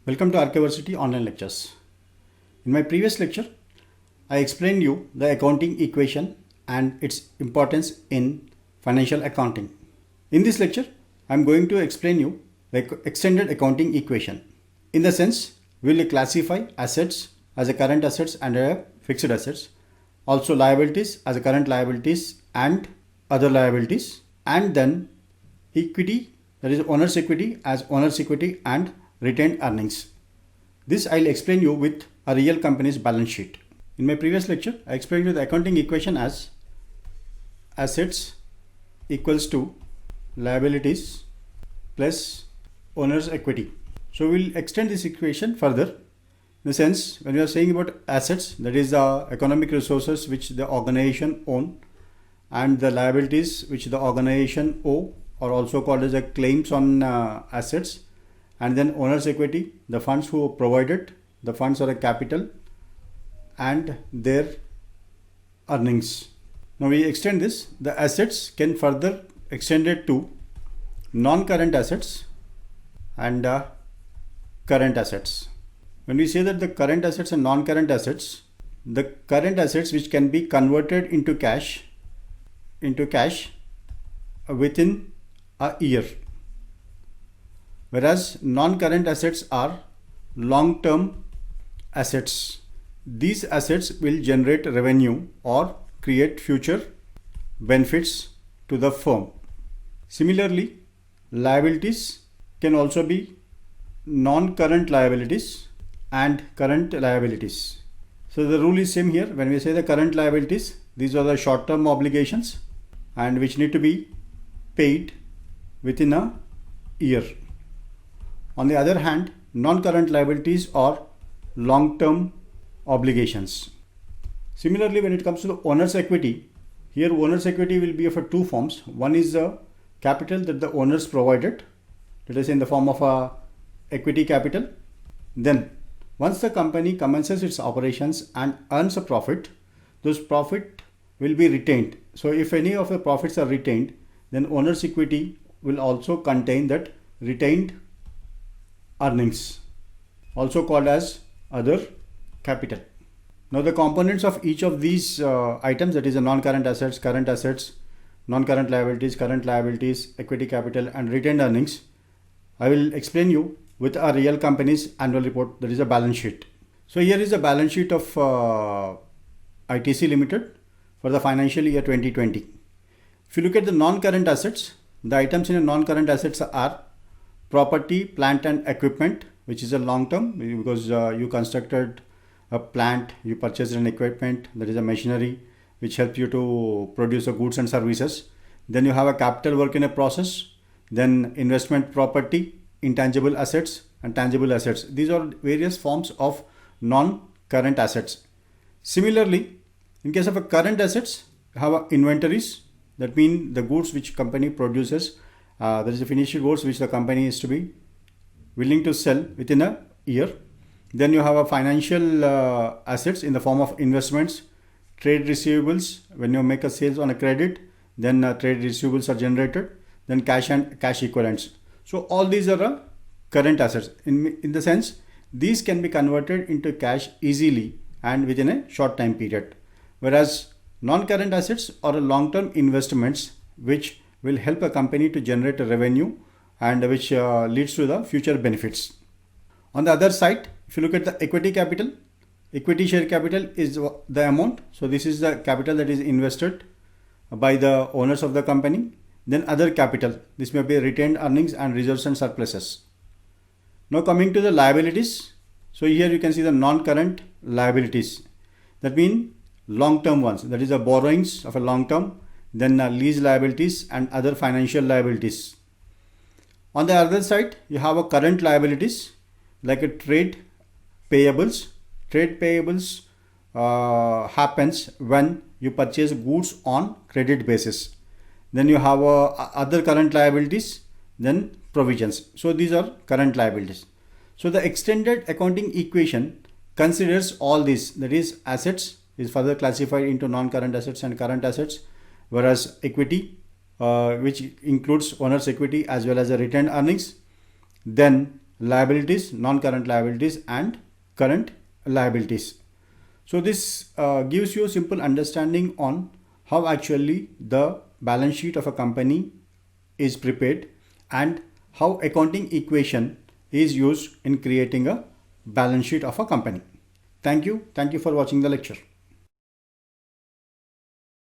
Welcome to Archiversity online lectures. In my previous lecture, I explained you the accounting equation and its importance in financial accounting. In this lecture, I am going to explain you the extended accounting equation. In the sense, we will classify assets as a current assets and a fixed assets, also liabilities as a current liabilities and other liabilities, and then equity, that is owner's equity, as owner's equity and retained earnings. This I'll explain you with a real company's balance sheet. In my previous lecture, I explained you the accounting equation as assets equals to liabilities plus owner's equity. So we'll extend this equation further. In the sense, when we are saying about assets, that is the economic resources which the organization own, and the liabilities which the organization owe, or also called as the claims on assets, and then owner's equity, the funds who provided, the funds are a capital and their earnings. Now we extend this, the assets can further extend it to non-current assets and current assets. When we say that the current assets and non-current assets, the current assets which can be converted into cash within a year, whereas non-current assets are long-term assets. These assets will generate revenue or create future benefits to the firm. Similarly, liabilities can also be non-current liabilities and current liabilities. So the rule is same here. When we say the current liabilities, these are the short-term obligations and which need to be paid within a year. On the other hand, non-current liabilities are long-term obligations. Similarly, when it comes to the owner's equity, here owner's equity will be of two forms. One is the capital that the owners provided, that is in the form of a equity capital. Then once the company commences its operations and earns a profit, those profit will be retained. So if any of the profits are retained, then owner's equity will also contain that retained earnings, also called as other capital. Now the components of each of these items, that is the non-current assets, current assets, non-current liabilities, current liabilities, equity capital and retained earnings, I will explain you with a real company's annual report, that is a balance sheet. So here is a balance sheet of ITC Limited for the financial year 2020. If you look at the non-current assets, the items in the non-current assets are property, plant and equipment, which is a long term because you constructed a plant, you purchased an equipment, that is a machinery which helps you to produce the goods and services. Then you have a capital work in a process, then investment property, intangible assets and tangible assets. These are various forms of non-current assets. Similarly, in case of a current assets, you have inventories, that means the goods which company produces, that is the finished goods which the company is to be willing to sell within a year. Then you have a financial assets in the form of investments, trade receivables. When you make a sales on a credit, then trade receivables are generated, then cash and cash equivalents. So all these are current assets. In the sense, these can be converted into cash easily and within a short time period. Whereas non-current assets are long-term investments which will help a company to generate a revenue and which leads to the future benefits. On the other side, if you look at the equity capital, equity share capital is the amount. So this is the capital that is invested by the owners of the company. Then other capital, this may be retained earnings and reserves and surpluses. Now coming to the liabilities. So here you can see the non-current liabilities. That means long-term ones, that is the borrowings of a long term, then lease liabilities and other financial liabilities. On the other side, you have a current liabilities like a trade payables. Trade payables happens when you purchase goods on credit basis. Then you have other current liabilities, then provisions. So these are current liabilities. So the extended accounting equation considers all these, that is assets is further classified into non-current assets and current assets, whereas equity, which includes owner's equity as well as the retained earnings, then liabilities, non-current liabilities, and current liabilities. So this gives you a simple understanding on how actually the balance sheet of a company is prepared and how accounting equation is used in creating a balance sheet of a company. Thank you. Thank you for watching the lecture.